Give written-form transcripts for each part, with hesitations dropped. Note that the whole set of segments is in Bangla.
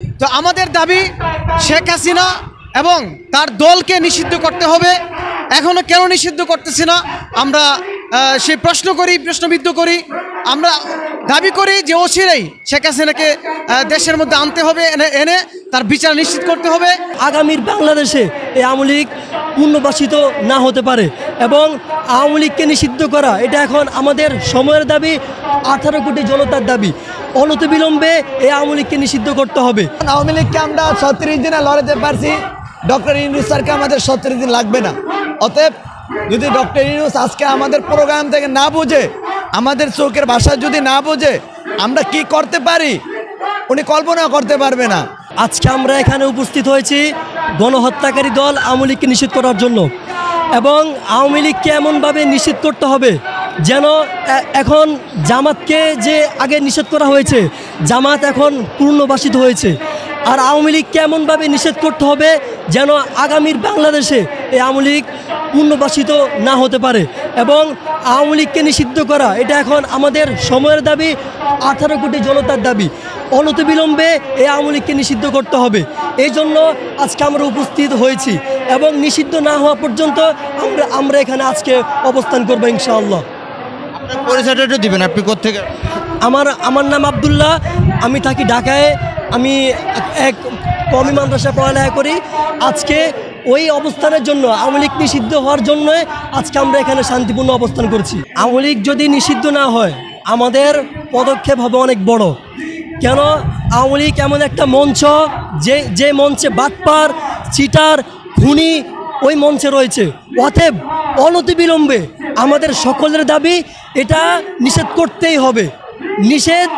তো আমাদের দাবি শেখ হাসিনা এবং তার দলকে নিষিদ্ধ করতে হবে। এখনো কেন নিষিদ্ধ করতেছি না আমরা সেই প্রশ্নবিদ্ধ করি। আমরা দাবি করি যে অচিরেই শেখ হাসিনাকে দেশের মধ্যে আনতে হবে, এনে তার বিচার নিশ্চিত করতে হবে। আগামীর বাংলাদেশে এই আওয়ামী লীগ পুনর্বাসিত না হতে পারে এবং আওয়ামী লীগকে নিষিদ্ধ করা এটা এখন আমাদের সময়ের দাবি, 18 কোটি জনতার দাবি। অনতিবিলম্বে এই আওয়ামী লীগকে নিষিদ্ধ করতে হবে। আওয়ামী লীগকে আমরা 36 দিনে লড়াতে পারছি, ডক্টর ইউনূস স্যারকে আমাদের 36 দিন লাগবে না। অতএব যদি ডক্টর ইউনূস আজকে আমাদের প্রোগ্রাম থেকে না বুঝে, আমাদের চোখের ভাষা যদি না বুঝে আমরা কি করতে পারি উনি কল্পনা করতে পারবে না। আজকে আমরা এখানে উপস্থিত হয়েছি গণহত্যাকারী দল আওয়ামী লীগকে নিষিদ্ধ করার জন্য এবং আওয়ামী লীগকে এমনভাবে নিষিদ্ধ করতে হবে যেন এখন জামাতকে যে আগে নিষেধ করা হয়েছে, জামাত এখন পুনর্বাসিত হয়েছে। আর আওয়ামী লীগকে এমনভাবে নিষেধ করতে হবে যেন আগামীর বাংলাদেশে এই আওয়ামী লীগ পুনর্বাসিত না হতে পারে এবং আওয়ামী লীগকে নিষিদ্ধ করা এটা এখন আমাদের সময়ের দাবি, 18 কোটি জনতার দাবি। অনতিবিলম্বে এই আওয়ামী লীগকে নিষিদ্ধ করতে হবে। এই জন্য আজকে আমরা উপস্থিত হয়েছি এবং নিষিদ্ধ না হওয়া পর্যন্ত আমরা এখানে আজকে অবস্থান করবো ইনশাআল্লাহ। আপনার পরিচয়টা একটু দিবেন, আপনি কোত্থেকে? আমার নাম আব্দুল্লাহ, আমি থাকি ঢাকায়। আমি এক কওমি মাদ্রাসায় পড়ালেখা করি। আজকে ওই অবস্থানের জন্য, আওয়ামী লীগ নিষিদ্ধ হওয়ার জন্য আজকে আমরা এখানে শান্তিপূর্ণ অবস্থান করছি। আওয়ামী লীগ যদি নিষিদ্ধ না হয় আমাদের পদক্ষেপ হবে অনেক বড়। কেন? আওয়ামী লীগ এমন একটা মঞ্চ যে মঞ্চে বাটপার, চিটার, খুনি ওই মঞ্চে রয়েছে। অতএব অনতিবিলম্বে আমাদের সকলের দাবি এটা নিষেধ করতেই হবে। নিষেধ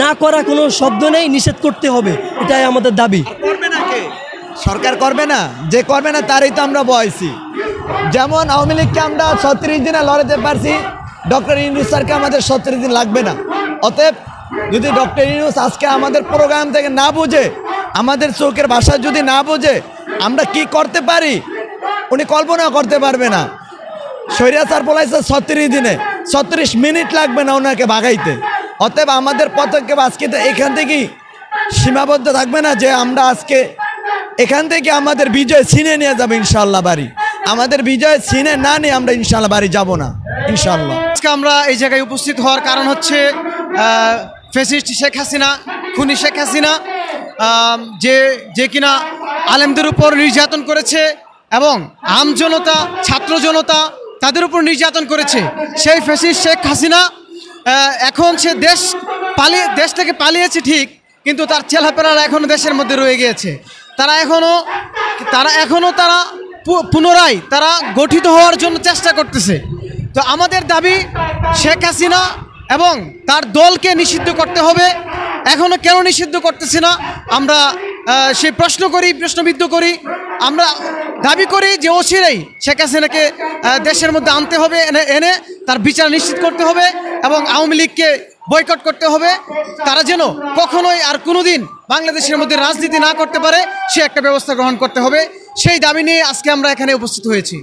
না করা কোনো শব্দ নেই, নিষেধ করতে হবে, এটাই আমাদের দাবি। করবে না কে? সরকার করবে না? যে করবে না তারই তো আমরা বয়সী। যেমন আওয়ামী লীগকে আমরা 36 দিনে লড়াতে পারছি, ডক্টর ইউনূস স্যারকে আমাদের 36 দিন লাগবে না। অতএব যদি ডক্টর ইউনূস আজকে আমাদের প্রোগ্রাম থেকে না বুঝে, আমাদের চোখের ভাষা যদি না বুঝে আমরা কি করতে পারি উনি কল্পনা করতে পারবে না। স্বৈরাচার বলাইছে 36 দিনে, 36 মিনিট লাগবে না ওনাকে ভাগাইতে। অতএব আমাদের পদক্ষেপ আজকে তো এখান থেকেই সীমাবদ্ধ থাকবে না যে আমরা আজকে এখান থেকে আমাদের বিজয় ছিনে নিয়ে যাবো ইনশাল্লাহ বাড়ি। আমাদের বিজয় ছিনে না নিয়ে আমরা ইনশাল্লাহ বাড়ি যাব না ইনশাল্লাহ। আজকে আমরা এই জায়গায় উপস্থিত হওয়ার কারণ হচ্ছে ফ্যাসিস্ট শেখ হাসিনা, খুনি শেখ হাসিনা যে কিনা আলেমদের উপর নির্যাতন করেছে এবং আমজনতা, ছাত্র জনতা তাদের উপর নির্যাতন করেছে। সেই ফ্যাসিস্ট শেখ হাসিনা এখন সে দেশ থেকে পালিয়েছে ঠিক, কিন্তু তার ছেলেপেলেরা এখনও দেশের মধ্যে রয়ে গিয়েছে। তারা এখনও পুনরায় তারা গঠিত হওয়ার জন্য চেষ্টা করতেছে। তো আমাদের দাবি শেখ হাসিনা এবং তার দলকে নিষিদ্ধ করতে হবে। এখনো কেন নিষিদ্ধ করতেছি না আমরা সেই প্রশ্নবিদ্ধ করি। আমরা দাবি করি যে অচিরেই শেখ হাসিনাকে দেশের মধ্যে আনতে হবে, এনে তার বিচার নিশ্চিত করতে হবে এবং আওয়ামী লীগকে বয়কট করতে হবে। তারা যেন কখনোই আর কোনোদিন বাংলাদেশের মধ্যে রাজনীতি না করতে পারে সে একটা ব্যবস্থা গ্রহণ করতে হবে। সেই দাবি নিয়ে আজকে আমরা এখানে উপস্থিত হয়েছি।